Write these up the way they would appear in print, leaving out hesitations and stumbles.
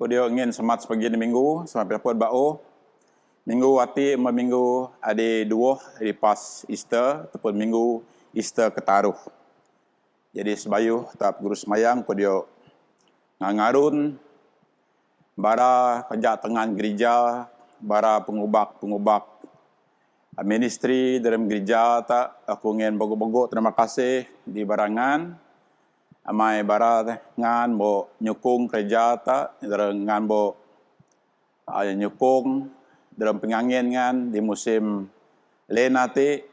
dia ingin semat sepagi di minggu, sampai dapat bau. Minggu hati minggu ada dua di pas Easter ataupun minggu Easter ketaruh. Jadi sebayu tak guru semayang dia ngarun bara kerja tengah gereja, bara pengubak ministry dalam gereja tak aku ingin bogo-bogo terima kasih di barangan. Amai bara ngan bo nyukung kerja tak ngan bo nyukung dalam pengangin ngan di musim lenati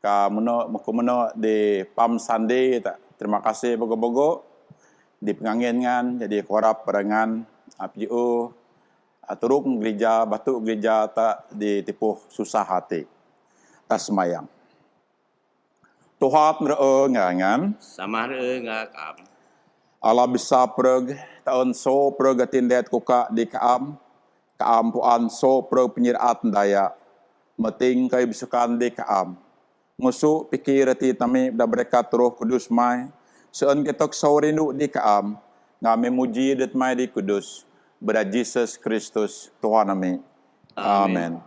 ka meno di Palm Sunday tak terima kasih bogo-bogo di pengangin ngan jadi korap barangan APO turung gereja batu gereja tak ditipuh susah hati tak semayang. Tuhan ngangan sama ngakam Allah bisa perg tahun so perg atindet kuka di kaam puan so perg penyirat daya meting kay bisukan di kaam musuh pikir ti tami da berkat Roh Kudus mai seon ketok so rindu di kaam ngame muji det mai di kudus ber Jesus Kristus Tuhan nami. Amen.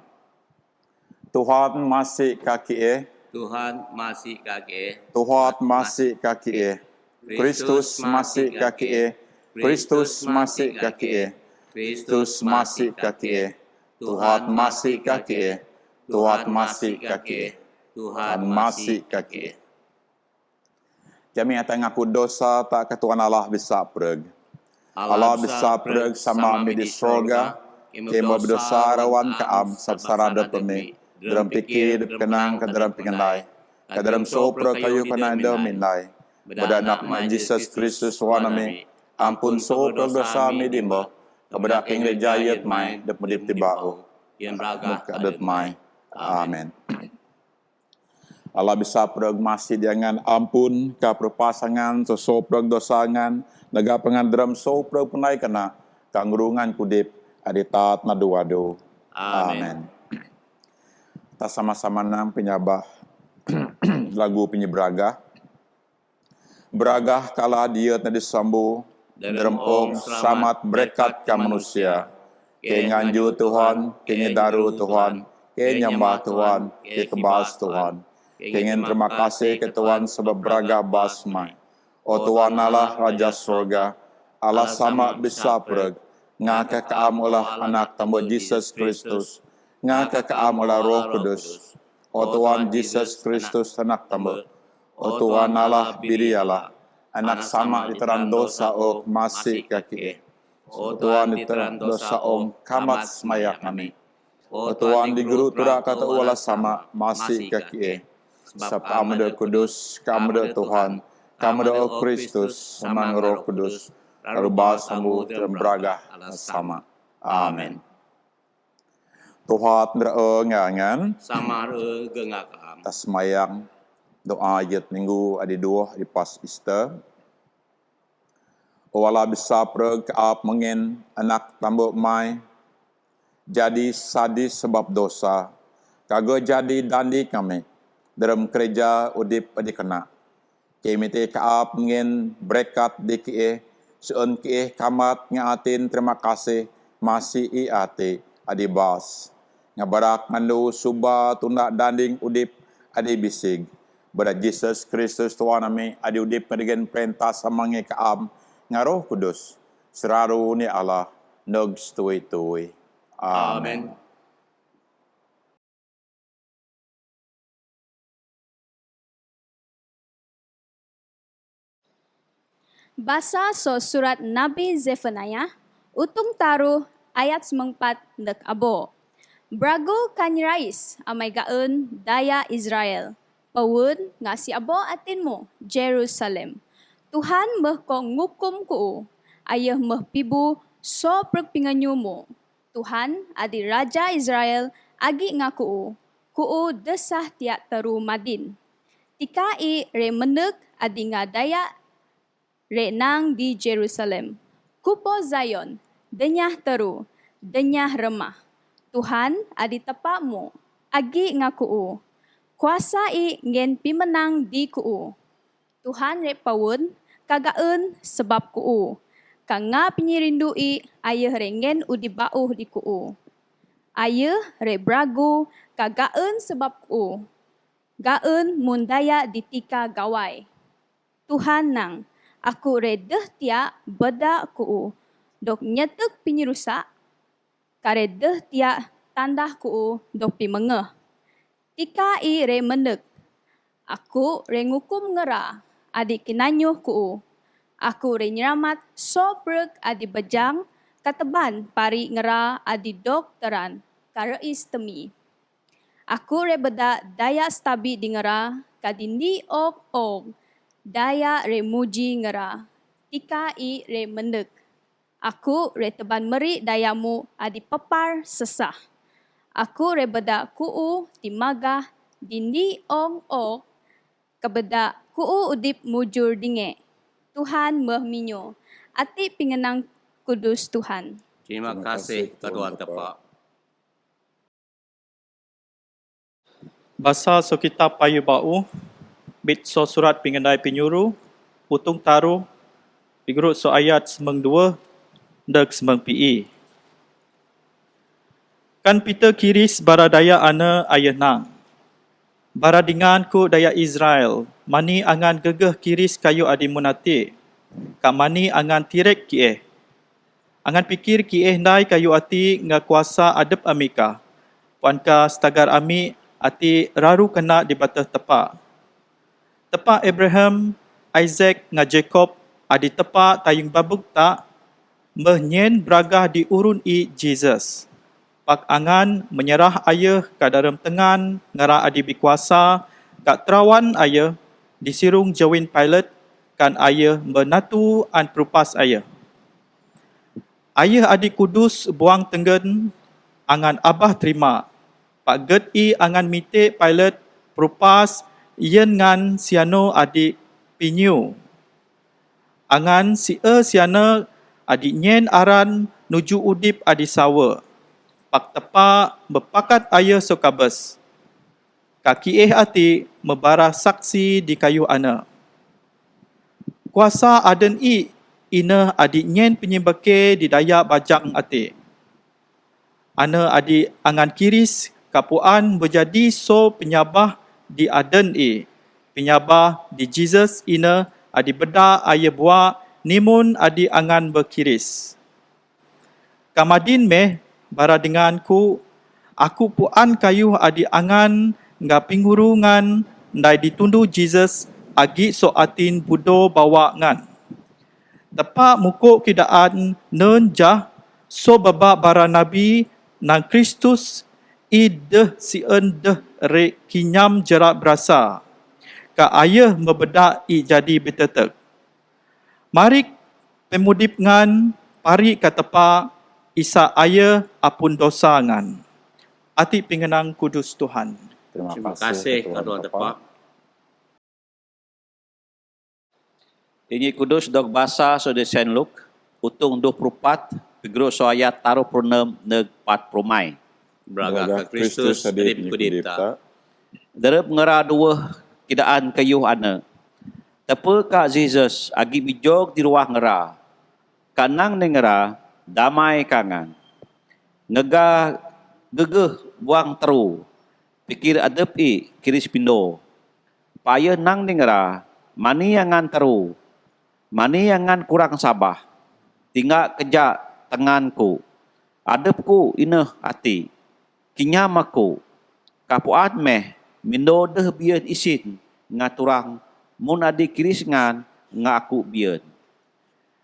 Tuhan masih kaki Tuhan masih kaki Tuhan masih kaki Kristus masih kaki Kristus masih kaki Kristus masih kaki Tuhan masih kaki Tuhan masih kaki Tuhan masih kaki. Kami yang ngaku dosa tak ke Tuhan Allah bisa perg. Allah bisa perg sama kami di surga. Kami berdosa rawan kaam sabsara pemi. Dalam pikir kenang ke dalam pengendai. Ke dalam sopra kayu kena ada minlai. Beranak Jesus Kristus wanami. Ampun sopra dosa mi dimba. Kepada King Rejayat mai dep medip tibau. yang braga Adat mai. Amen. Allah bisa perg masih jangan ampun ke perpasangan soprag dosangan lega pengandaram soprag punai kena kangrungan kudip aditat nadu-wadu. Amen. Kita sama-sama nang penyabah lagu penyebraga. Beragah kala dia tadi sambu dalam om selamat berkat ke manusia. Ke nganju Tuhan, ke ngedaru Tuhan, ke nyembah Tuhan, ke kebas Tuhan. Ingin terima kasih ke Tuhan sebab beraga basmai. O Tuhan Allah Raja Surga, Allah sama bisa perg. Ngake kaam olah anak tambah Jesus Kristus. Ngake kaam olah Roh Kudus. O Tuhan Jesus Kristus anak tambah. O Tuhan Allah birialah. Anak sama diteran dosa o masih kaki. O Tuhan diteran dosa om kamat semayak kami. O Tuhan di guru tura kata ulah sama masih kaki. Sebab kamu dah kudus, kamu dah Tuhan, kamu dah Kristus, semang Roh Kudus, lalu bahasamu terberagah sama. Amen. Tuhan ngangan sama gengakam tasmayang doa ayat minggu adi dua di pas Easter. Wala bisa perg kaap mengen anak tambuk mai jadi sadis sebab dosa. Kagak jadi dandi kami. Dalam kerja udip adikena. Kami te kaap ngin berkat diki seun ki kamat ngatin terima kasih masih iate adibas. Ngabarak mandu suba tunda danding udip adi bisig. Ber Jesus Kristus Tuhan kami adi udip dengan perintah samangi kaam ngaroh kudus. Seraru ni Allah nog stui-tui. Amen. Basa so surat Nabi Zephaniah, utung taruh ayat 4 dek abo. Brago kanyirais amai gaun daya Israel. Pawun ngasi abo atinmu Jerusalem. Tuhan meh ko ngukum ku, ayah meh pibu so perpinganyumu. Tuhan adi Raja Israel agi ngaku ku desah tiak teru madin. Tikai re meneg adi ngadaya renang di Jerusalem. Kupo Zion, denyah teru, denyah remah. Tuhan adi tepakmu, agi ngaku kuasai ngen pimenang di ku. Tuhan re pawun, kagaun sebab ku. kanga penyirindui ayah rengen udi bauh di kuu. Ayah re bragu kagaen sebab kuu. Gaen mundaya ditika gawai. Tuhan nang, aku re deh tia beda kuu. Dok nyetuk penyerusak, kare deh tia tandah kuu dok pi mengeh. Tika i re mendek. Aku re ngukum ngera, adik kinanyuh kuu. Aku re nyeramat sobrek adi bejang, kateban pari ngera adi dokteran, kareis temi. Aku re beda daya stabi di ngera, kadindi og, daya re muji ngera. Tika i re mendek. Aku re teban meri dayamu adi pepar sesah. Aku re beda kuu timagah dindi og, kebeda kuu udip mujur dinge. Tuhan mehminyo. Ati pingenang kudus Tuhan. Terima kasih kedua tepak. Basa so kitab payu bau, bit so surat pingendai penyuruh, utung taruh, pigurut so ayat semeng 2, dek semeng pi. Kan pita kiris baradaya ana ayah nang. Baradingan ku daya Israel, mani angan gegeh kiris kayu adi munati, ka mani angan tirek kieh. Angan pikir kieh nai kayu ati nga kuasa adep amika. Puanka setagar ami ati raru kena di batah tepa. Tepa Abraham, Isaac nga Jacob adi tepa tayung babuk tak, mehnyen beragah di urun i Jesus. Pak angan menyerah ayah ka dalam tengan ngara adi bikuasa, kak terawan ayah disirung jawin pilot kan ayah menatu an perupas ayah. Ayah adi kudus buang tenggen, angan abah terima. Pak ged i angan mite pilot perupas yen ngan siano adi pinyu. Angan si siana adi nyen aran nuju udip adi sawa. Pak tepa berpakat ayah sokabes. Kaki ati membara saksi di kayu ana. Kuasa aden i ina adi nyen penyembake di daya bajak ati. Ana adi angan kiris kapuan berjadi so penyabah di aden i. Penyabah di Jesus ina adi beda ayah buah nimun adi angan berkiris. Kamadin meh bara denganku, aku puan kayu adi angan nga pinggurungan ndai ditundu Jesus agi so atin budo bawa ngan. Tepa muko kidaan nen jah so baba bara nabi nang Kristus ideh sien deh re kinyam jerak berasa. Ka ayah membeda i jadi betetek. Mari pemudip ngan pari ka tepa isa ayah apun dosa ngan. Ati pingenang kudus Tuhan. Terima kasih kedua tepak. Ini kudus dok basa so de Saint Luke, utung 24, pigro so ayat taruh pronem neg 4 promai. Beraga ke Kristus adip kudipta. Derep ngera dua kidaan kayuh ana. Tepe ka Jesus agi bijog di ruah ngera. Kanang ne ngera damai kangan. Ngega gegeh buang teru. Pikir adep i kiris pindo. Paya nang ningera mani yangan teru. Mani yangan kurang sabah. Tinggal kejak tenganku. Adepku ineh hati. Kinyamaku. Kapuat meh mindo deh bian isin ngaturang mun adi kiris ngan ngaku bian.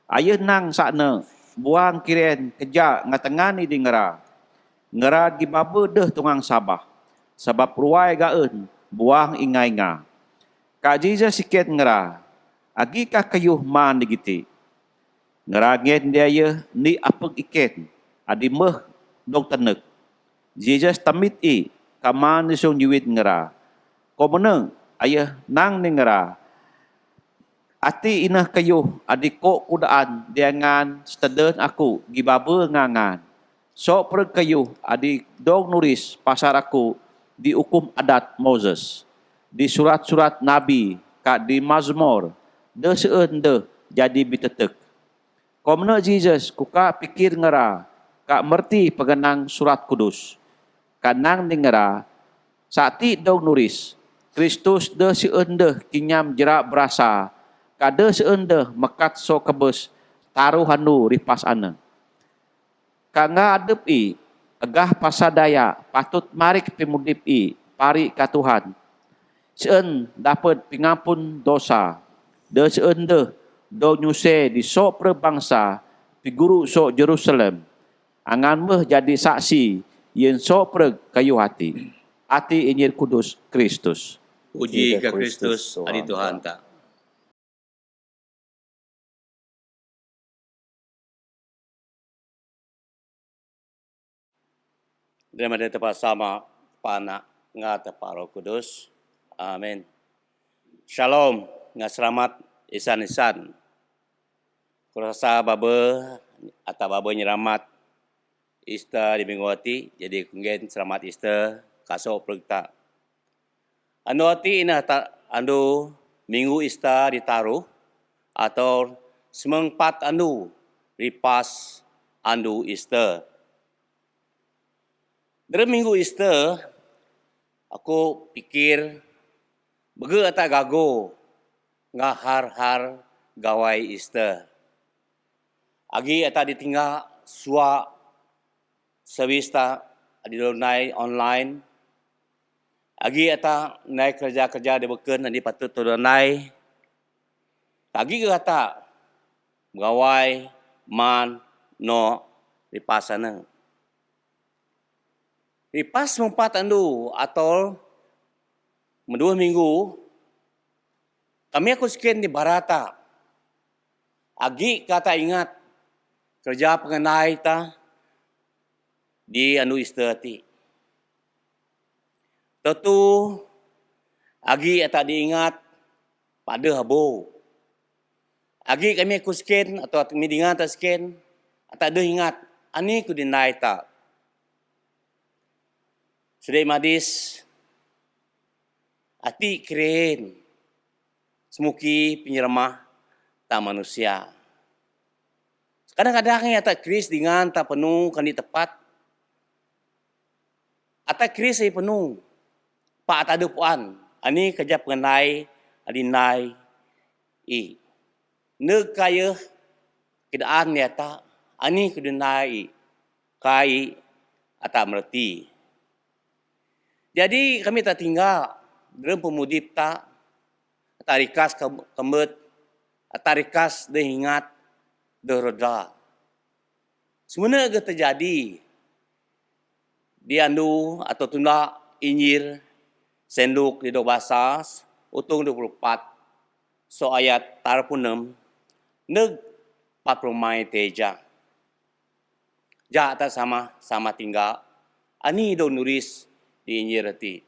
Ayah nang sakne buang kiren kejak ngatengani di ngera. Ngera gibaba deh tungang sabah. Sebab ruai gaen buang ingai-inga. Kak Jesus sikit ngera. Agi ka kayuh man digiti. Ngera ngen dia ye ni apeg iken. Adi meh dong tenek. Jesus tamit i kaman nisong juwit ngera. Ko meneng ayah nang ni ngera. Ati inah kayuh adiko kudaan diangan seteden aku gibaba ngangan. So per kayuh adik dong nuris pasar aku di hukum adat Moses. Di surat-surat Nabi, kak di Mazmur, de seun de jadi bitetek. Komna Jesus, kuka pikir ngera, kak merti pegenang surat kudus. Kanang dingera, saati dong nuris, Kristus de seendeh kinyam jerak berasa, kade seendeh mekat so kebes, taruh hanu ripas ana. Kanga adep i, agah pasadaya, patut marik pimudip i, pari ka Tuhan. Seen dapat pingampun dosa, de seendeh do nyuse di sok perbangsa, piguru sok Jerusalem. Angan meh jadi saksi, yen sok per kayu hati. Hati Injil Kudus Kristus. Puji ke Kristus, adi Tuhan tak. Dalam ada tempat sama panak ngata Pak Roh Kudus. Amin. Shalom, selamat isan-isan. Kurasa baba atau baba nyeramat Easter di minggu hati, jadi kungen selamat Easter kasok pergta. Anu hati ina tak anu minggu Easter ditaruh atau semengpat anu ripas anu Easter. Dalam minggu Easter, aku pikir bege tak gago ngahar-har gawai Easter. Agi atak ditinggal suak servista di donai online. Agi atak naik kerja-kerja di beken di patut donai. Agi ke atak gawai man no di pasana. Ripas mempat andu atau mendua minggu, kami aku sekian di Barata. Agi kata ingat kerja pengenai ta di anu istirahat. Tentu agi tak diingat pada habo. Agi kami aku sekian atau kami diingat tak sekian, tak ada ingat ani ku dinai tak. Sudah madis, hati keren, semuki penyermah tak manusia. Kadang-kadang tak kris dengan tak penuh kan di tepat. Atak kris ay penuh. Pak tak ada puan. Ani kerja pengenai, adinai, i. Neg kaya kedaan ni atak, ani kedunai, kai atak merti. Jadi kami tak tinggal dalam pemudip tak tarikas kemet, tarikas dehingat dereda. Sebenarnya terjadi di andu atau tunda Injil Senduk di bahasa utung 24 so ayat tarpunem neg 40 mai teja. Ja tak sama tinggal ani do nulis di Injil reti.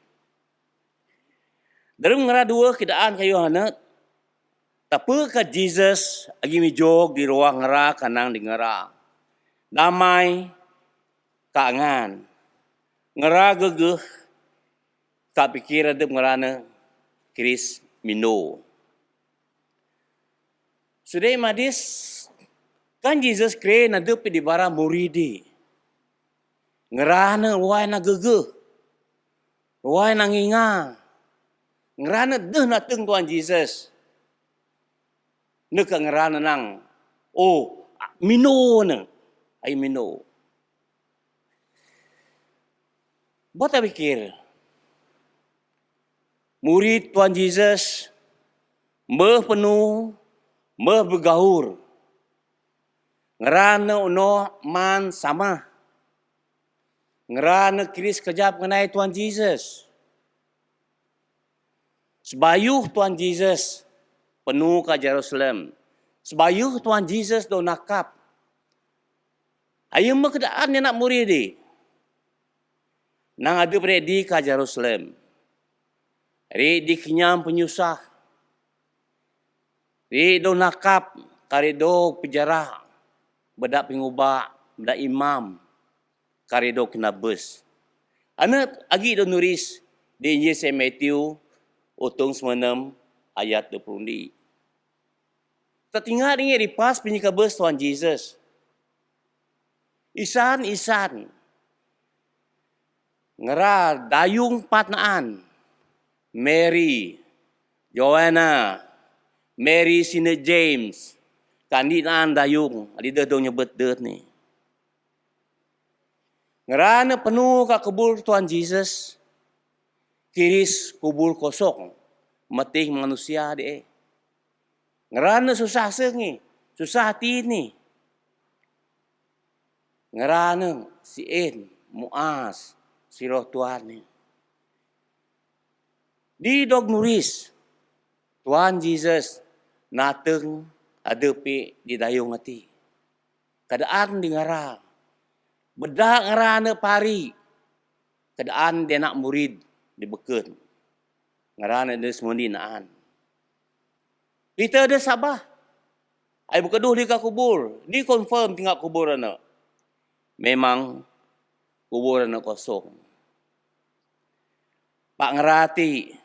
Dalam ngara dua kedaan kayu hana tapi ke Jesus agi mijog di ruang ngara kanang di ngara. Damai kaangan. Ngara gegeh tak pikir ada ngerana Kris mino. Sudah madis kan Jesus keren ada di bara muridi. Ngerana ruai na gegeh. Ruai na nginga. Ngerana deh nateng Tuhan Jesus. Neka ngerana nang. Oh, mino nang. Ay mino. Buat tak pikir. Murid Tuhan Jesus meh penuh, meh bergaul. Ngerana uno man sama. Ngerana Kris kerja mengenai Tuhan Jesus. Sebayuh Tuhan Jesus penuh ke Jerusalem. Sebayuh Tuhan Jesus do nakap. Ayam keadaan nak murid di. Nang ada beredi ke Jerusalem. Di kenyam penyusah. Do nakap. Karido penjara. Bedak pengubah. Bedak imam. Karido kena bus. Anak agi do nulis. Di Injil Saint Matthew. Utung 96 ayat 20. Tertinggal ingat di pas penyekabes Tuhan Yesus. Isan. Ngera dayung patnaan. Mary, Joanna, Mary Sina James. Kandinaan dayung. Ada dong nyebut det ni. Ngerana penuh ka kubur Tuhan Yesus. Kiris kubur kosong. Meting manusia de. Ngerana susah sengi. Susah hati ni. Ngerana si En, Muaz, si roh Tuhan ni. Di dog nuris. Tuhan Yesus nateng adepi di dayung hati. Keadaan di ngarang. Bedak ngerana pari. Keadaan dia nak murid di beken. Ngerana dia semua dinaan. Kita ada sabah. Ai berkeduh di kubur. Di confirm tinggal kubur anak. Memang kubur anak kosong. Pak ngerati.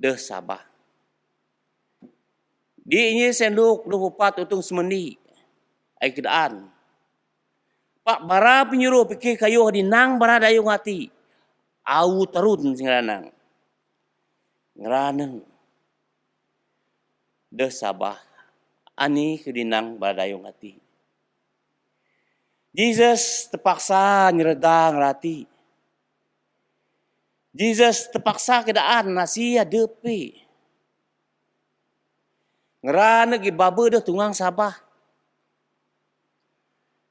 Dah sabah. Di ini senduk 24 utung semeni. Ai keadaan. Pak bara penyuruh fikir kayu di nang bara dayung hati. Au terun singranang. Ngeraneng. Dah sabah. Ani kedinang bara dayung hati. Jesus terpaksa nyeredang rati. Jesus terpaksa keadaan nasi adepi. Ngerana gi baba dah tungang sabah.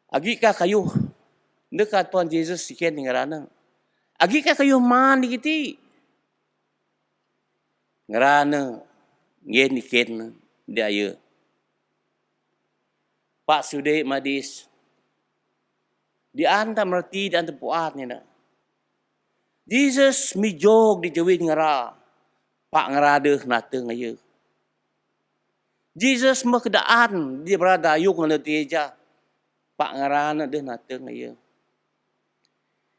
Agi ka kayu. Dekat Tuhan Yesus sikian ngerana. Agi ka kayu man dikiti. Ngerana. Ngen iken dia ya. Pak Sude Madis. Di anta merti dan tepuatnya na. Jesus mijog di jawin ngera. Pak ngerada nateng aja. Jesus makedaan dia berada yuk ngana teja. Pak ngerana deh nateng aja.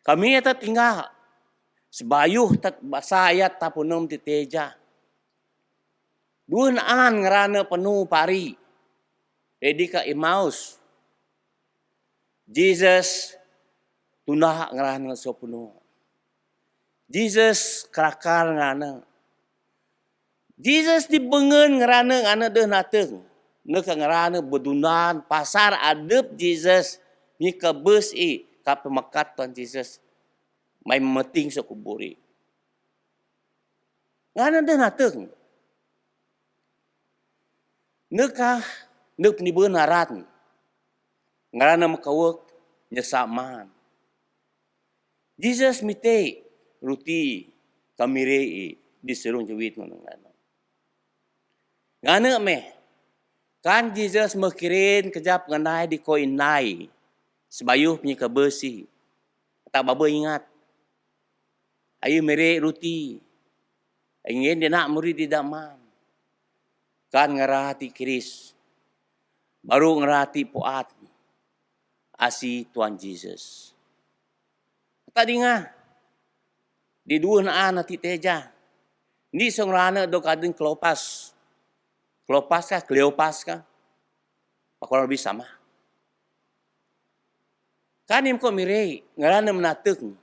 Kami eta tinggal sebayuh tat basayat tapunom ti teja. Dua naan ngerana penuh pari. Ready ka Emmaus. Jesus tunah ngerana so penuh. Jesus kerakar ngerana. Jesus dibengen ngerana ngana deh nateng. Neka ngerana bedunan pasar adep Jesus. Ni kebes ka pemekat Tuhan Jesus. Mai meting so kuburi. Ngana deh nateng. Neka nek penibeun naran. Ngarana makawak nyesaman. Jesus mite ruti kamirei di serung jawit ngana. Ngana meh. Kan Jesus makirin kejap nganai di koinai. Sebayuh punya kebesi. Tak baba ingat. Ayu mere ruti. Ingin dia nak murid di daman. Kan ngerati Kiris. Baru ngerati puat. Asi Tuhan Jesus. Tadi ngah. Di dua naan hati teja. Ni songrana do kadin Kleopas. Kleopas kah? Kurang lebih sama. Kanim ko mirei. Ngerana menateng.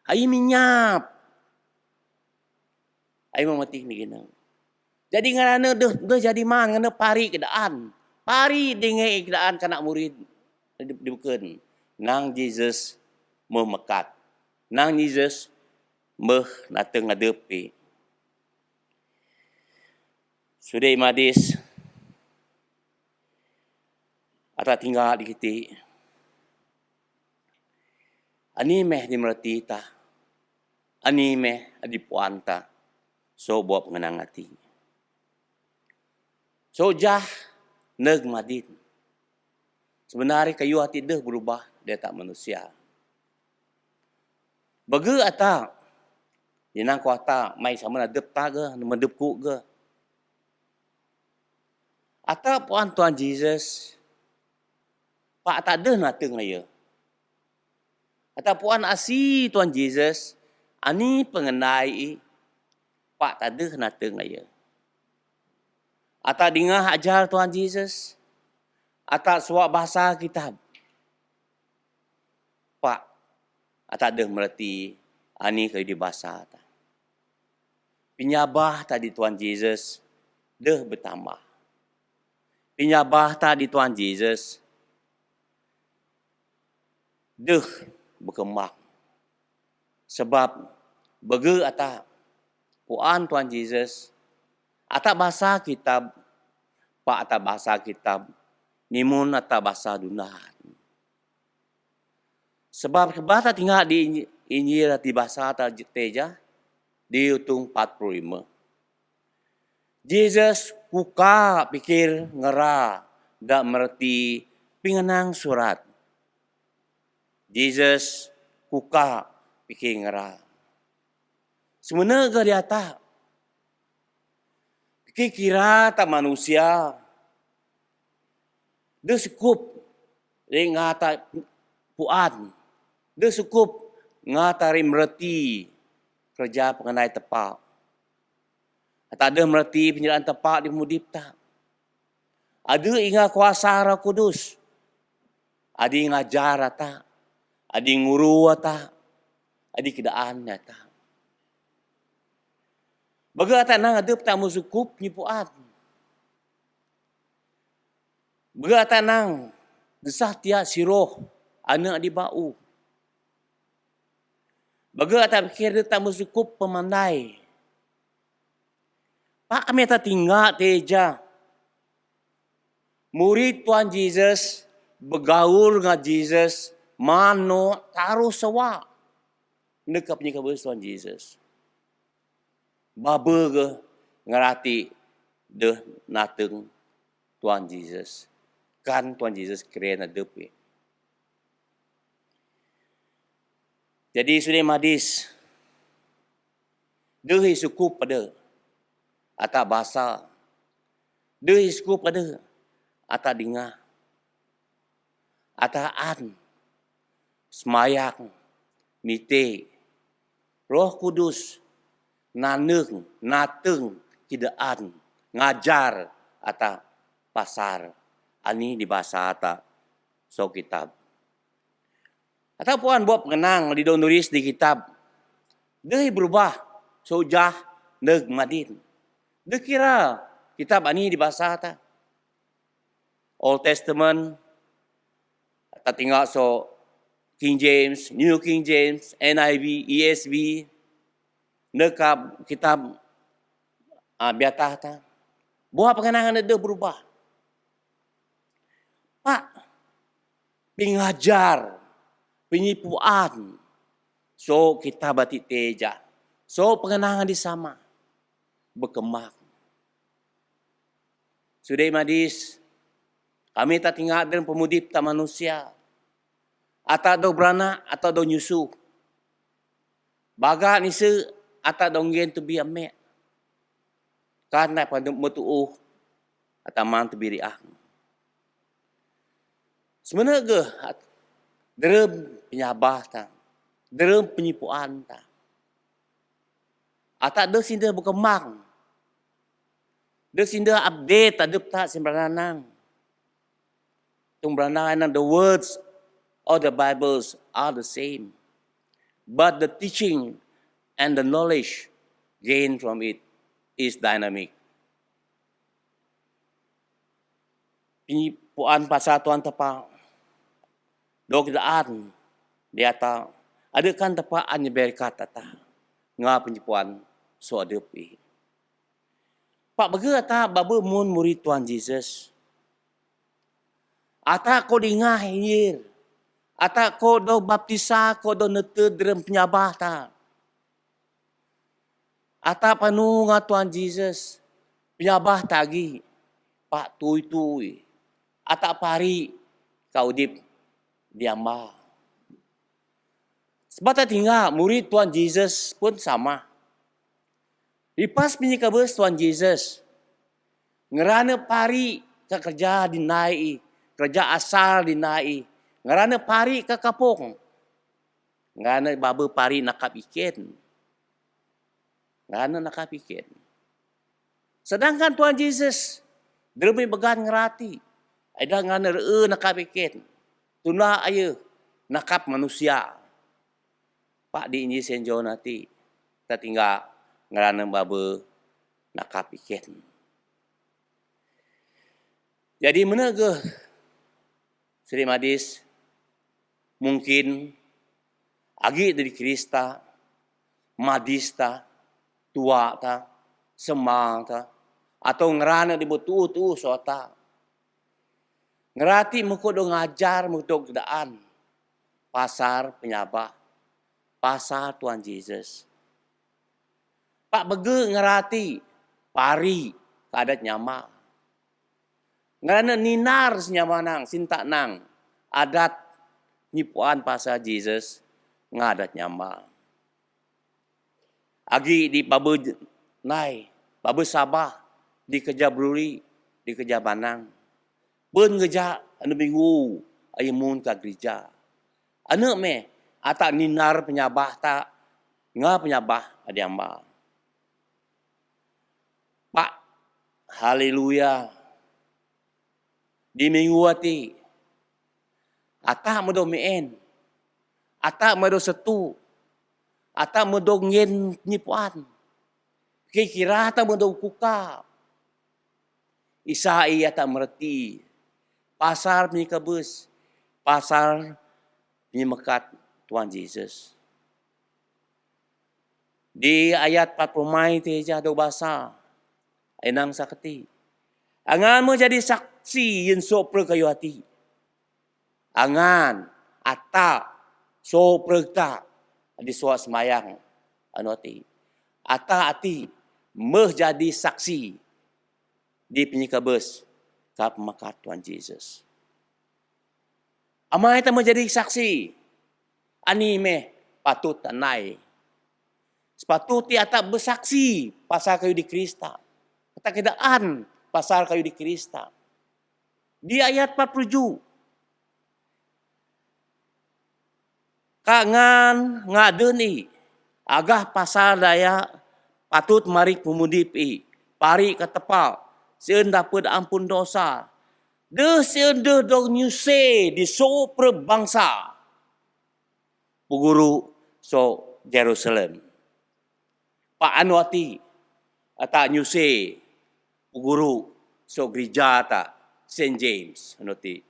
Ayu minyap. Ayu mematik ni ginang. Jadi ngarana dah jadi man ngana pari keadaan. Pari dengai keadaan kanak murid dibuken. Nang Jesus memekat. Nang Jesus nateng ngadepi. Sudah imadis. Ata tinggal di kiti. Ani meh di meratita. Ani meh di puanta. So buat pengenang hati. So jah neg madin. Sebenarnya kayu hati dah berubah. Dia tak manusia. Bagi ata. Jenang ko ata. Mai sama na dep ta ke. Mendep ku ke. Ata puan Tuhan Jesus. Pak tak ada nateng raya. Ata puan asi Tuhan Jesus. Ani pengenai. Pak tak ada nateng raya. Atau dengar ajar Tuhan Yesus. Atau suak bahasa kitab. Pak, atau dah mereti ani kau di bahasa. Penyabah tadi Tuhan Yesus dah bertambah. Penyabah tadi Tuhan Yesus dah berkembang. Sebab bagi atau puan Tuhan Yesus atau bahasa kitab, pak atau bahasa kitab, nimun atau bahasa dunia. Sebab bahasa tinggal di Injil di bahasa Teja di utung 45. Yesus buka pikir ngera dak merti pingenang surat. Yesus buka pikir ngera. Sebenarnya dia tak. Pikir kira tak manusia. Dia cukup ngata puan. Dia cukup ngatari mereti kerja pengenai tepat. Tak ada mereti penjelasan tepat di mudip tak. Ada ingat kuasa Roh Kudus. Ada ngajar tak. Ada nguru tak. Ada kedaan tak. Bagi atas nang ada pertama cukup nyipuan. Bagi atas nang desah tiak siroh anak di bau. Bagi atas fikir dia tak cukup pemandai. Pak kami tak tinggal teja. Murid Tuhan Yesus bergaul dengan Yesus mano taruh sewa. Nekap ni kabel Tuhan Yesus. Baba ke ngerati deh nateng Tuhan Yesus. Kan Tuhan Yesus keren ada pe. Jadi sudah madis. Dia cukup pada atau bahasa. Dia cukup pada atau dengar. Atau an. Semayang. Mite. Roh Kudus. Naneng. Nateng. Kidaan. Ngajar. Atau pasar. Ani di bahasa atau so kitab. Ataupun buat pengenang di nulis di kitab. Dia berubah. Sojah neg madin. Dia kira kitab ini di bahasa ta. Old Testament. Atau tinggal so King James, New King James, NIV, ESV. Nekap kitab biatah ta. Buat pengenangan dia berubah. Pak. Pengajar. Penyipuan. So kita batik teja. So pengenangan di sama. Berkembang. Sudah madis. Kami tak tinggal dalam pemudip tak manusia. Atau do beranak atau do nyusu. Baga ni se atau donggen tu bi amek. Karena pada metuuh atau man tu biri ah. Sebenarnya derem penyabah tak. Derem penyipuan tak. Atau dia sinda berkembang. Dia sinda update tak tak sembarangan. Sembarangan the words of the Bibles are the same. But the teaching and the knowledge gained from it is dynamic. Penyipuan pasal Tuhan tepat. Dokdaan dia tahu ada kan tepat anya berkat tata ngah penyipuan so ada pi. Pak bagi ata baba mun murid Tuhan Yesus. Ata ko dingah hir. Ata ko do baptisa ko do nete dalam penyabah ta. Ata panu ngah Tuhan Yesus. Penyabah tagi. Pak tui. Ata pari kau dip diamba. Sebab tak tinggal murid Tuhan Yesus pun sama. Lepas penyikabus Tuhan Yesus. Ngerana pari ke kerja dinai. Kerja asal dinai. Ngerana pari ke kapung. Ngerana baba pari nakap iken. Ngerana nakap iken. Sedangkan Tuhan Yesus Dermi began ngerati. Ada ngana nakap iken. Tuna aye nakap manusia. Pak di inji senjo nanti. Kita tinggal ngerana baba nakap iken. Jadi mana ke Sri Madis mungkin agi dari Krista, Madista, tua ta, semang ta, atau ngerana di betul sota. Ngerati muko do ngajar muko kedaan pasar penyabah, pasar Tuhan Yesus. Pak bege ngerati pari kadat nyama. Ngerana ninar senyamanang, sinta nang, adat nipuan pasar Yesus ngadat nyama. Agi di babu nai, babu Sabah, di kerja Bruri, di kerja Banang. Ben kerja anu minggu, ayamun ke gereja. Anu me, atak ninar penyabah tak, penyabah ada amba. Pak, haleluya. Di minggu hati, atak medo meen, atak medo setu, atak medo ngen nipuan. Kira atak medo kuka. Isai atak mereti. Pasar penyikabus, pasar penyemekat Tuhan Yesus. Di ayat 40 teja do bahasa, enang sakti. Angan menjadi saksi yang sopra kayu hati. Angan, atak, sopra tak, di suat semayang, anu hati. Atak hati, menjadi saksi di penyikabus, kap makat Tuhan Yesus. Amai tak menjadi saksi. Ani meh patut tanai. Sepatutnya atak bersaksi pasal kayu di Krista. Atak kedaan pasal kayu di Krista. Di ayat 47. Kangan ngadeni agah pasal daya patut marik pemudipi. Pari ketepal. Sien dapat ampun dosa. De sien de dong nyuse di so perbangsa. Puguru so Jerusalem. Pak Anwati ata nyuse puguru so gereja ta St. James anoti.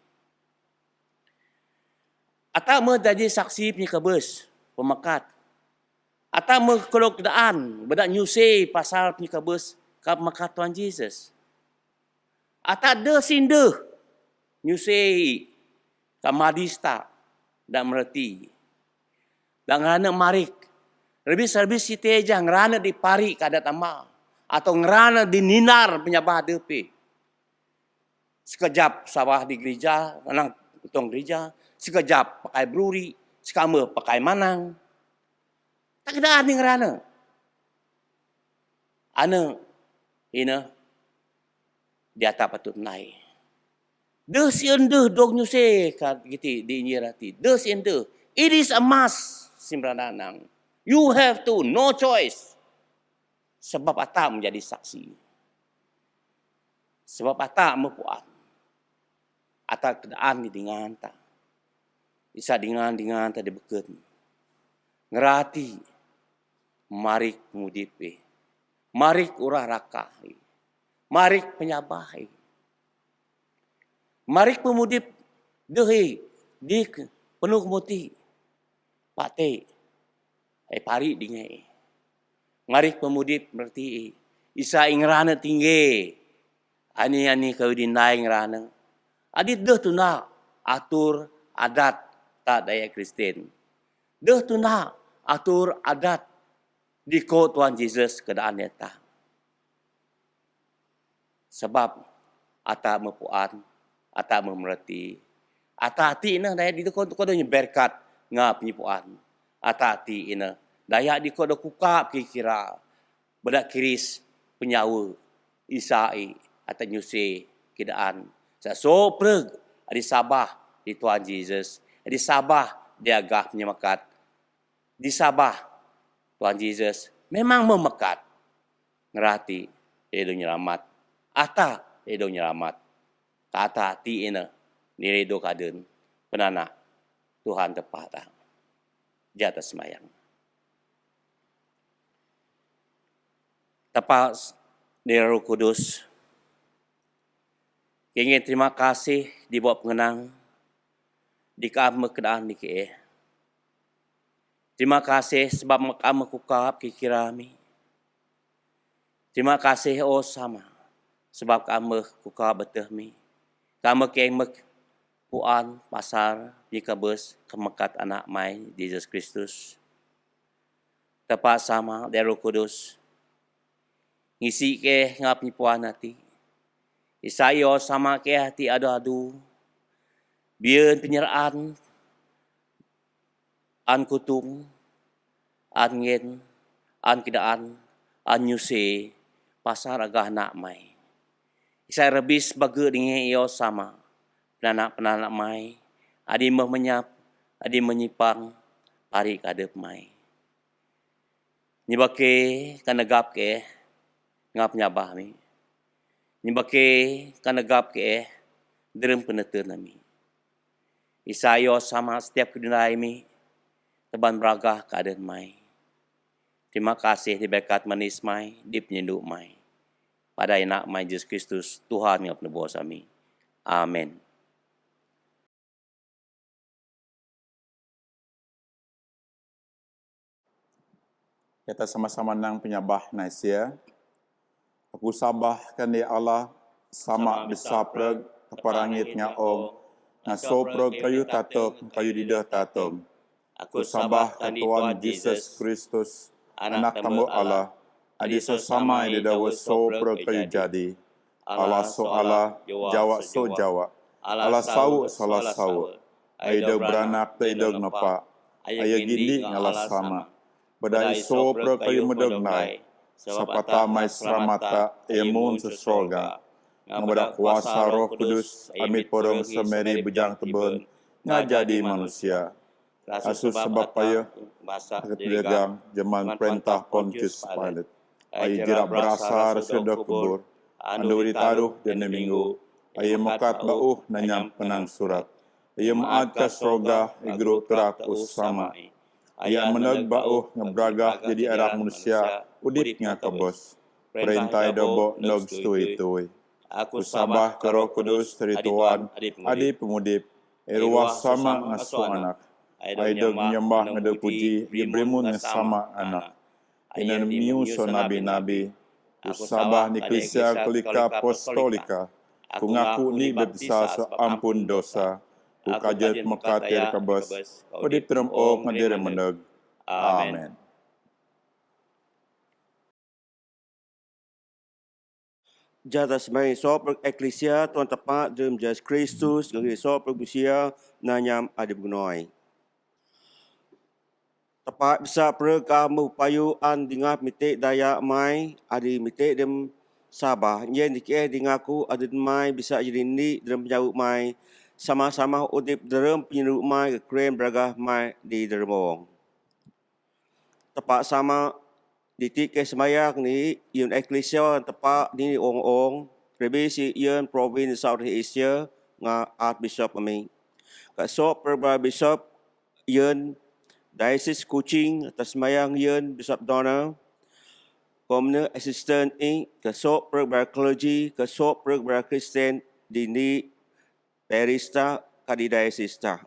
Ata menjadi saksi penyikabus pemakat. Ata mengelok kedaan bedak nyuse pasal penyikabus kap makat Tuhan Yesus. Ata de sinde nyuse kamadista dan mereti. Dan ngerana marik. Lebih siteja ngerana di pari kadat ama. Atau ngerana di ninar penyabah depe. Sekejap sawah di gereja, nang utong gereja. Sekejap pakai bruri, sekama pakai manang. Tak ada yang ngerana. Ana, ina, di atas patut naik. Des ende dog nyuse kat gitu di nyirati. Des ende. It is a must, simrananang. You have to, no choice. Sebab atak menjadi saksi. Sebab atak mempuat. Atak kedaan di dengan tak. Isa dengan tak dibeket. Ngerati. Marik mudipe. Marik urah rakahi. Marik penyabahi. Marik pemudip dehi di penuh muti. Pak te. Pari dingai. Marik pemudip berarti isa ingrana tinggi. Ani kau dinai ingrana. Adit deh tuna atur adat tak daya Kristen. Deh tuna atur adat di ko Tuhan Yesus kedaan eta. Sebab ata mepuan, ata memerhati, ata hati ina daya di ko berkat ngap penyipuan. Ata hati ina daya di ko kuka kira bedak kiris penyawa Isai atau nyuse kedaan. So preg di Sabah di Tuhan Yesus, di Sabah di agak penyemekat. Di Sabah Tuhan Yesus memang memekat ngerati dia nyelamat. Ata redo nyelamat. Kata hati ina ni redo kaden penana Tuhan tepat jata semayang. Tepat di Roh Kudus. Ingin terima kasih dibawa pengenang di kami keadaan ni ke. Terima kasih sebab kami kukap kikirami. Terima kasih sama sebab kami kukap betahmi. Kami kemek puan pasar di kabus kemekat anak mai Yesus Kristus. Tepat sama dari Roh Kudus. Ngisi ke ngap ni puan hati. Isayo sama ke hati adu-adu. Biar penyeraan an kutung, an ngen, an kidaan, an nyuse, pasar agak nak mai. Saya rebis bagi dengan iyo sama. Penanak-penanak mai. Adi menyap, adi menyipang, pari kadep mai. Nyibake kanagap ke, ngap nyabah mi. Nyibake kanagap ke, derem penetur nami. Isayo sama setiap kedunai mi. Teban beragah keadaan mai. Terima kasih di berkat manis mai, di penyenduk mai. Pada enak mai Yesus Kristus, Tuhan yang penebus kami. Amin. Kita sama-sama nang penyabah naisia. Aku sabah kan di Allah sama bisa preg keparangit ngaong ngaso preg kayu tatok kayu didah tatom. Aku sabah kan Tuhan Yesus Kristus anak tamu Allah. Adi sesama yang didawa so preg kayu jadi. Allah so Allah, Jawa so Jawa. Allah sawu salah sawu. Aida beranak taidog napa. Aya gindi ngalah sama. Badai so preg kayu medognai. Sapata mai seramata emun sesroga. Ngabada kuasa Roh Kudus amit porong semeri bujang tebun ngajadi manusia. Asus sebab payah ketegang zaman perintah Pontius Pilate. Ai jerak berasar sedok kubur. Ando ditaruh dina minggu. Ai mekat bauh nanyam penang surat. Ai maat kasroga igru terak usama. Ai meneg bauh ngebragah jadi anak manusia udip ngakabos. Perintah dobo nog stui-tui. Aku sabah ke Roh Kudus dari Tuhan, adi pemudip, eruah sama ngasu anak. Aidog menyembah ngede puji, ibrimun sama anak. Inan miu so nabi-nabi, usabah ni Krisia kelika apostolika. Ku ngaku ni bebisa so ampun dosa. Ku kajet mekatir kabes, udip terem o ngedere meneg. Amen. Jata semai soprak eklesia tuan tepat dalam Yesus Kristus ngeri soprak busia nanyam adib gunoi. Tepat bisa perka mupayu an dingap mitik daya mai adi mitik dem Sabah. Yen dikeh dingaku adid mai bisa jadi ni dalam penjauh mai sama-sama udip dalam penjauh mai ke kren beragah mai di dermong. Tepat sama ditik ke semayang ni yun eklesia tepat ni ong-ong rebesi yun province South Asia nga Archbishop kami. Kasop perba bishop yun Diocese Kuching atas semayang yun Bishop Donald. Communal assistant ni kasop perba clergy kasop perba Kristen di ni perista kadi diocese ta.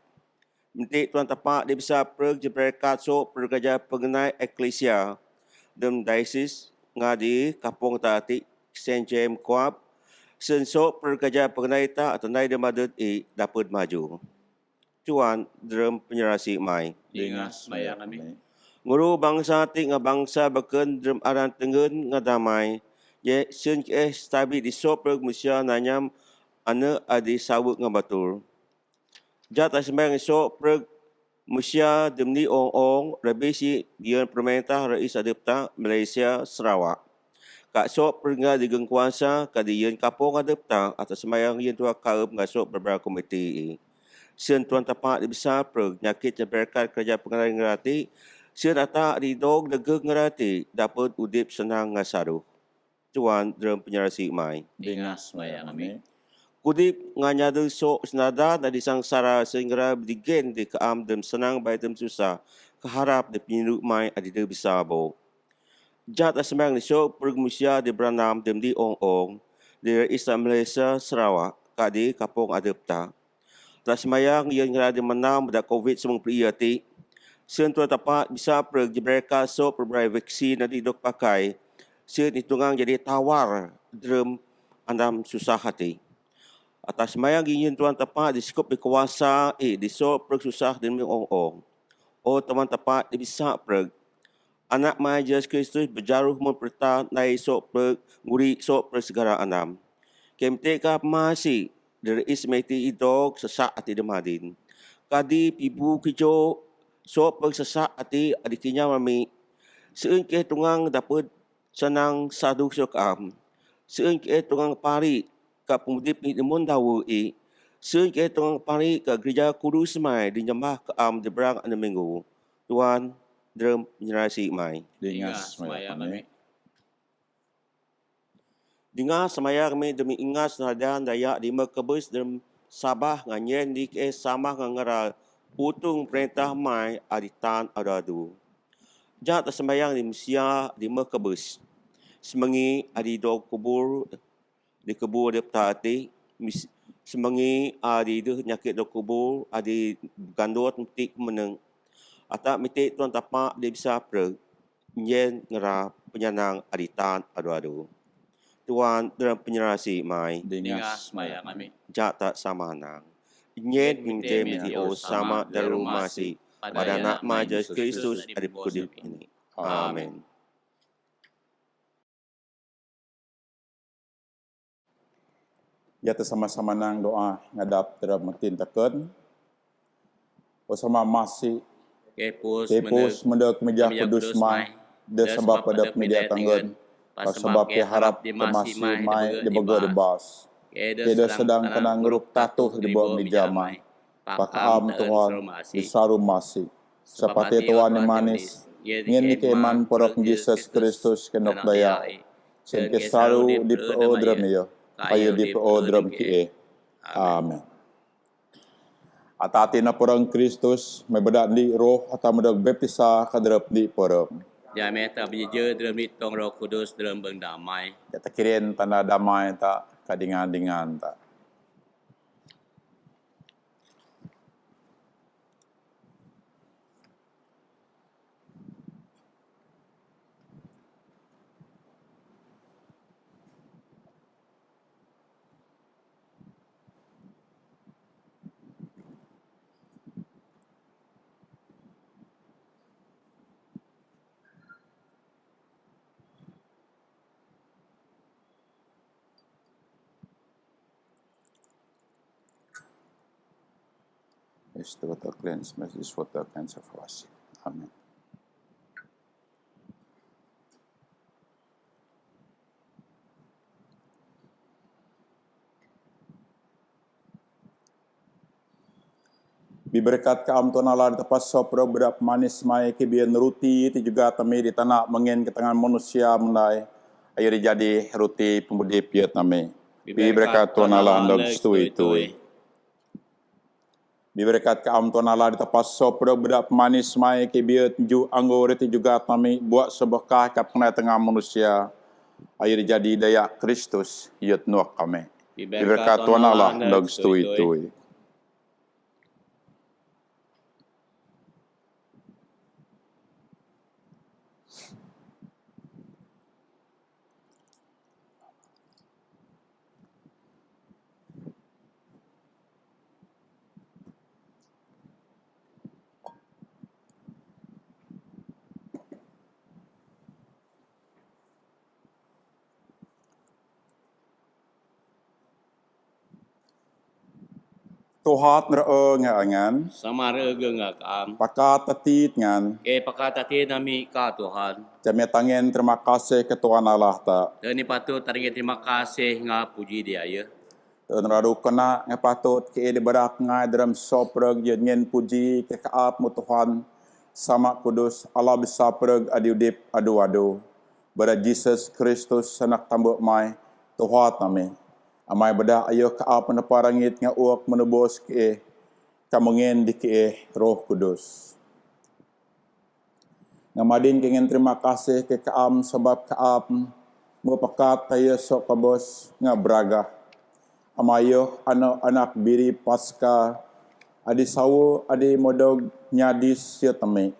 Mentik tuan tepat dia bisa perg jeberkat so pergaja pengenai eklesia dem diocese ngadi kapong tati Saint James Kuap sensok pergaja pengenai ta atau nai dem adet dapat maju. Tuan dalam penyerasi mai. Dengan semayang kami. Nguru bangsa ti nga bangsa beken dalam aran tengen nga damai. Ye sen stabi di sopreg musia nanyam ane adi sawut nga batul. Jata semang sopreg Musia demni ong-ong rebesi gian pemerintah Rais Adepta Malaysia Sarawak. Kak sok pernga digeng kuasa kadian kapong adepta atas semayang yen tua kaum ngasok beberapa komiti. Sen tuan tapak di besar per nyakit berkat kerja pengarah ngerati. Sen atak di dog negeg ngerati dapat udip senang ngasaruh. Tuhan dalam penyarasi mai. Dengan semaya kami. Kudip nganyadu sok senada tadi sangsara sehingga berdigen di keam dan senang baik dan susah keharap di penyinduk mai adida bisa bo. Jat asmang ni sok pergmusia di beranam dan di ong-ong di Islam Malaysia Sarawak kadi kapong adapta. Tas mayang yang ngerada menang pada COVID-19 ti sentuh tapak bisa pergi mereka sok perberai vaksin nanti dok pakai sen hitungan jadi tawar dalam andam susah hati. Atas mayang ingin tuan tapak di skop di kuasa di sok pergi susah dan ong-ong. Oh teman tapak di bisa pergi. Anak mai Yesus Kristus berjaruh memperta nai sok pergi nguri sok pergi segala andam. Kemteka masih dari ismeti idog sesak hati demadin. Kadi pibu kijo sok pergi sesak hati adikinya mami. Seun ke tungang dapat senang sadu sokam. Seun ke tungang pari ke pemudip ni demun dawu Seun ke tungang pari ke gereja kudus mai di nyembah ke di berang anda minggu. Tuhan dalam penyerasi mai. Dengan semaya kami. Dengar semaya kami demi ingat senadan daya di Merkebus dalam Sabah nganyen di ke sama ngara utung perintah mai aditan adadu. Jat sembayang di Malaysia di Merkebus. Semengi adi do kubur di kubur de taati semengi adi de nyakit do kubur adi gandot metik meneng. Atak mitik tuan tapak dia bisa nyen ngera penyanang aditan adu-adu. Tuhan dalam penyerasi mai. Dengan semaya kami. Jat tak sama nang. Nyen minta miti o sama daru masih. Pada nak Yesus Kristus dari kudip ini. Amin. Jata sama-sama nang doa ngadap terap makin teken. Bersama masih kepus mendek meja kudus mai. De sebab pada media tanggen. Sebab ke harap di masih mai di bego de bas. Keda sedang kenang ngeruk tatuh di bawah meja mai. Pakam Tuhan disarum masih. Seperti Tuhan yang manis. Ngin ke iman porok Yesus Kristus kenok daya. Sen ke saru di peodram iyo. Payo di peodram kie. Amin. Atati na porong Kristus may bedak di roh atau medak baptisa kadrap di porong. Jame ta bija dalam ditong Roh Kudus dalam berdamai. Kita kirim tanda damai tak kadingan-dingan tak. This water cleanse, this water cleanse of us. Amen. Diberkat kaam Tuhan Allah di tepas sopro berap manis mai kibian ruti itu juga temi di tanah mengen ke tangan manusia mendai ayo dijadi ruti pemudi piat nami. Diberkat Tuhan Allah andog stui-tui. Diberkat kaam Tuhan Allah di tepas sopro berap manis mai kibian ju anggur itu juga tami buat sebekah kap kena tengah manusia ayo dijadi daya Kristus yut nuak kami. Diberkat Tuhan Allah andog stui-tui. Tuhat ngereng ngan, Sama rega ngakam. pakat tetit ngan, Ke pakatati nami ka Tuhan. jami tangen terima kasih ke Tuhan Allah tak. Dan ni patut taringan terima kasih nga puji dia ya. Dan radu kena ngepatut ke di berak ngai dalam sopreg yen puji ke kaap mu Tuhan sama kudus Allah bisa preg adi udip adu-adu. Bada Jesus Kristus sanak tambok mai Tuhan nami. Amai bada ayo ka peneparangit nga uak menebus ke kamengin di ke Roh Kudus. Ngamadin kengin terima kasih ke kaam sebab kaam mepakat tayo sok kabos nga braga. Amayo anak biri pasca adi sawu adi modog nyadis siya tami.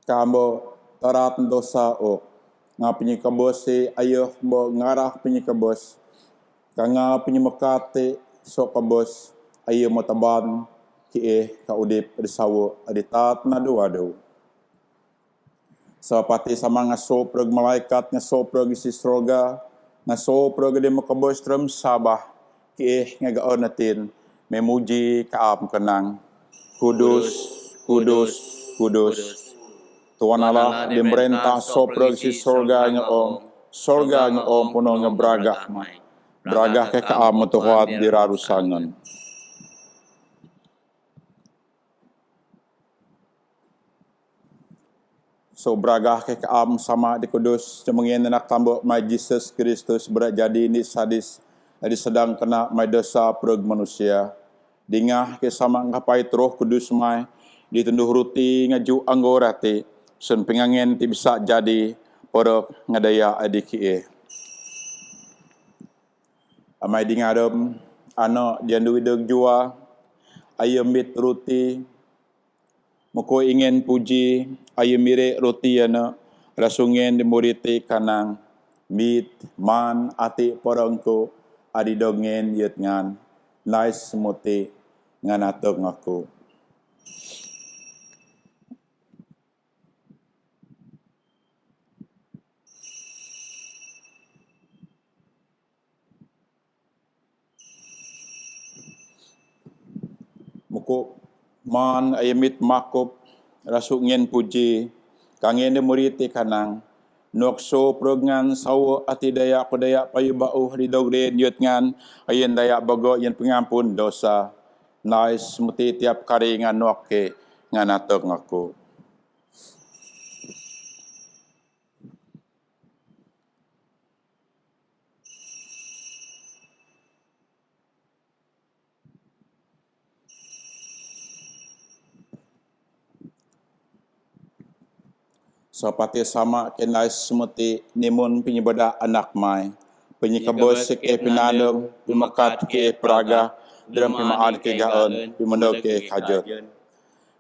Kambo tarat dosa o nga penyikabos si ayo mo ngarah penyikabos. Kanga penyemekate sok kabos ayo mo taban ki kaudip adi sawu adi tat na duwado. Sapati sama nga soprog malaikat nga soprog isi sroga nga soprog adi makabos tram sabah ki nga gaon natin memuji kaam kanang kudus kudus kudus Tuhan Allah di merentah soprog isi sorga nga om puno nga bragah mai bragah ke kaam mo Tuhan di rarusangan. So bragah ke kaam sama di kudus cemengin anak tambok mai Jesus Kristus berat jadi ini sadis adi sedang kena mai dosa prog manusia. Dingah ke sama ngapai Roh Kudus mai ditenduh ruti ngaju anggorati sun pingangin ti bisa jadi porok ngadaya adiki amai dingadom ano diandu widog jua ayembit ruti muko ingin puji ayemire roti ana rasungen dimuriti kanang mit man ati porongko adi dongen yet ngan nice semuti ngan atok ngaku. Muko man ayamit makop rasungen puji kangen demuriti kanang nokso progngan sawo ati daya kodaya payu bau di dogren yut ngan ayen daya bago yen pengampun dosa nice muti tiap kari ngan nokke ngan atok ngaku. Sapati sama kenais semuti nimun penyebada anak mai. Penyikabos ke pinandong, pimakat ke praga, dalam pimaan ke gaon, pimandog ke kajot.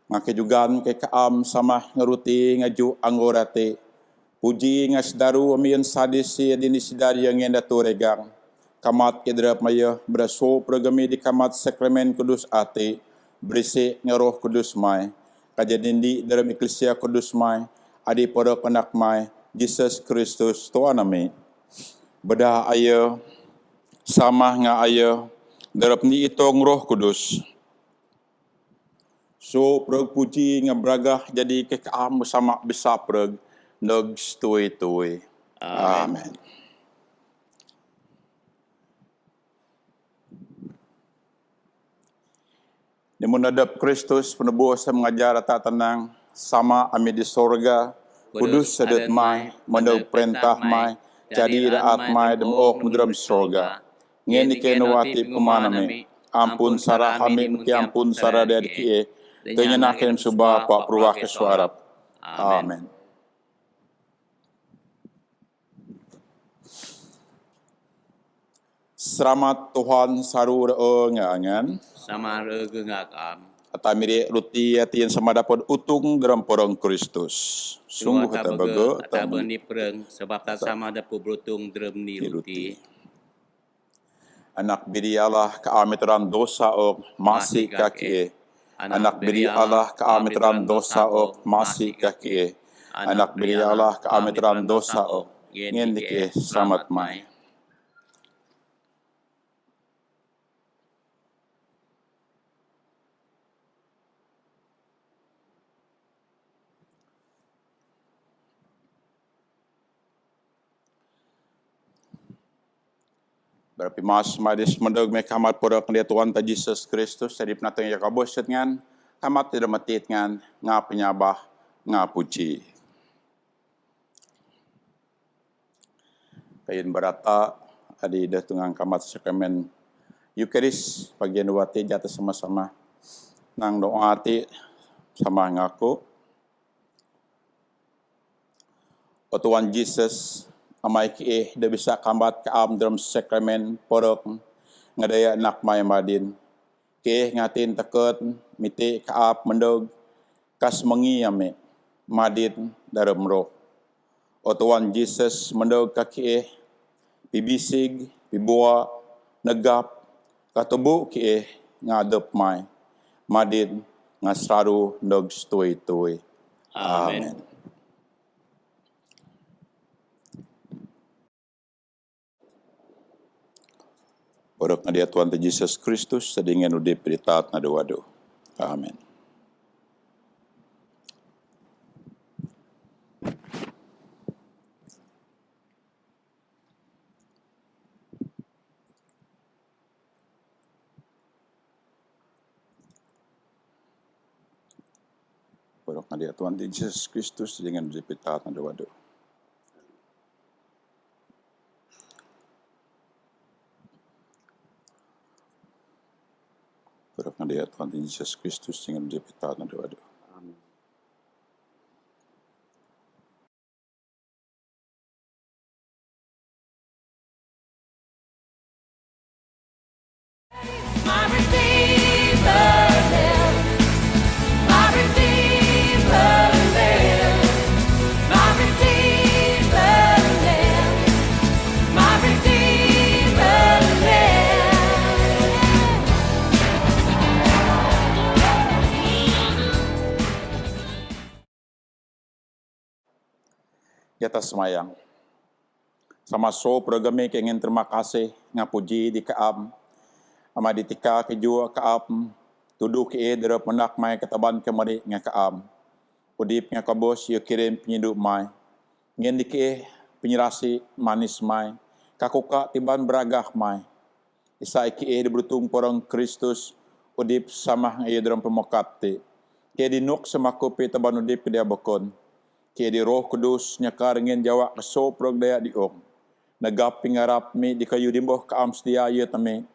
Ngakejugan ke kaam sama ngeruti ngaju anggorate. Puji ngasdaru amiyon sadis si adini sidari yang ngenda turegang. Kamat ke drap mayo, beraso programi di kamat sakramen kudus ate, berisi ngeroh kudus mai. Kajadindi dalam eklesia kudus mai, adi pada penak mai Jesus Kristus Tuhan nami. Bedah ayo sama nga ayo darap ni itong Roh Kudus. So prog puji nga bragah jadi ke kaam sama bisa prog nog tuwi-tuwi. Amen. Nimun adap Kristus penebus sa mengajar tatanang sama ami di sorga, kudus sadat mai, mandog perintah mai, jadi raat mai demok mudram sorga. Ngeni kenawati kumanami, ampun sarah kami mki ampun sarah dari kie, tenyenakin subah pak purwah kesuarap. Amen. Selamat Tuhan sarur ngangan. Sama regengakam. Atamiri ruti atin sama dapat utung dalam porong Kristus. Sungguh kata bago ataban ni pereng sebab tak sama dapat berutung dalam ni ruti. Anak biri Allah keamitran dosa ok masih kaki. Anak biri Allah keamitran dosa ok masih kaki. Anak biri Allah keamitran dosa ok ngendike selamat mai. Berarti mas madis mendog me kamat podok dia Tuhan ta Jesus Kristus jadi penatang ya kabos ngan kamat tidak matit ngan nga penyabah nga puji. Kayin berata adi dah tungang kamat sakramen Eucharis bagian dua ti jatuh sama-sama nang doa ti sama ngaku. O Tuhan Jesus, amai ki dah bisa kambat kaam dalam sakramen porok ngadaya nak mai madin. Ki ngatin takut miti kaap mendog kas mengi ame madin dalam roh. O Tuhan Jesus mendog kaki bibisig, bibua, negap, katubu ki ngadep mai madin ngasraru ndog stui-tui. Amen. Borok na dia Tuhan Yesus Kristus sedingin udip beritaat na wadu. Amin. Borok na dia Tuhan Yesus Kristus sedingin udip beritaat na wadu. Borok na dia Tuhan Yesus Kristus sedingin udip beritaat na wadu. My Redeemer lives. My Redeemer lives. My Redeemer lives. My Redeemer lives. Kita semayang. Sama so programe kengin terima kasih ngapuji di kaam. Ama ditika ke jua kaam. Tuduh ke derap menak mai ketaban kemari nga kaam. Udip nga kabos yo kirim penyidup mai. Ngin dike penyirasi manis mai. Kakuka tiban beragah mai. Isa iki dibertung porong Kristus. Udip sama nga dalam pemokat ti. Kaya dinuk semakupi taban udip ke dia bakon. Kaya di roh kudus nyakar ngin jawak keso prog daya diok. Nagap pingarap mi di kayu dimboh kaam setia ya tami.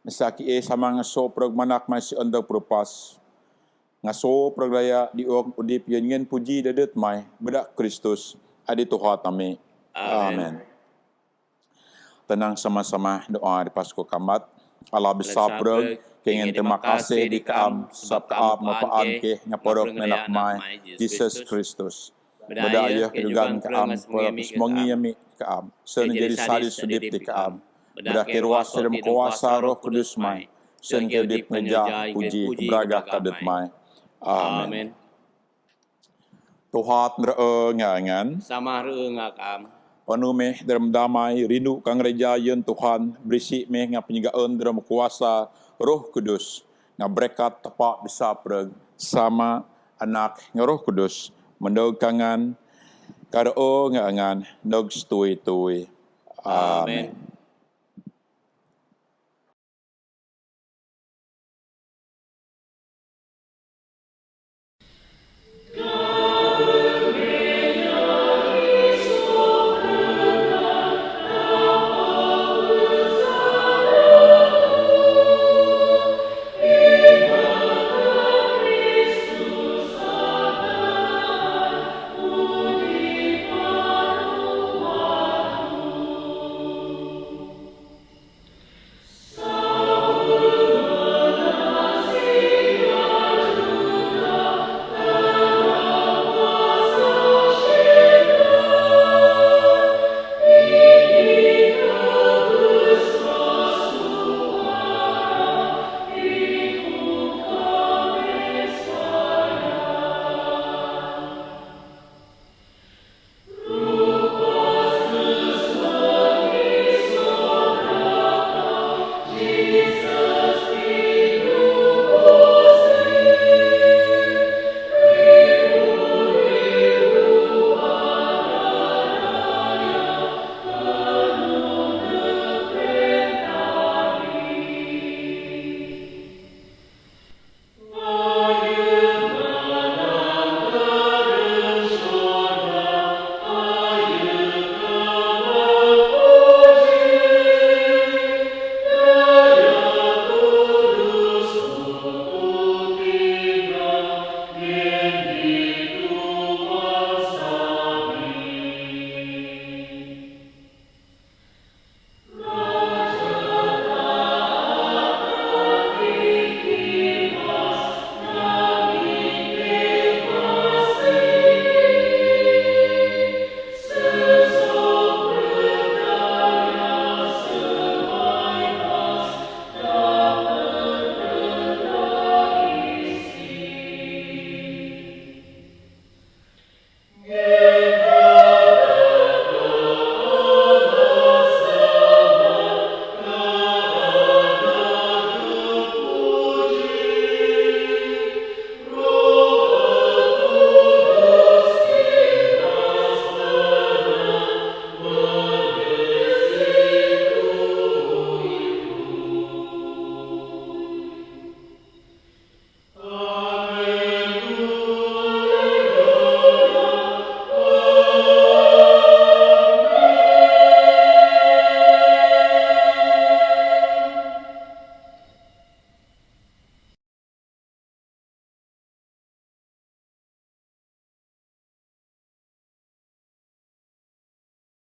Nasaki sama ngaso prog manak masih anda perupas. Ngaso prog daya diok udip yan ngin puji dadet mai. Bedak Kristus adi Tuhan tami. Amen. Tenang sama-sama doa di Pasko Kamat. Allah besar prog. Kengin terima kasih di kaam. Sab kaam mapaan ke ngaporok menak mai. Jesus Kristus. Bedaya kedugaan kaam. Semongi kaam. Sen jadi sari sudip di kaam. Bedak ruas dalam kuasa roh kudus mai. Sen kedip menja puji beragah kadet mai. Amen. Tuhan ngangan. Sama reu ngakam. Penuh meh dalam damai, rindu kang rejayan Tuhan, berisi meh nga penyegaan dalam kuasa roh kudus, nga berkat tepat bisa preg, sama anak nga roh kudus, mendog kangan, karo nga angan, nog stui-tui. Amen.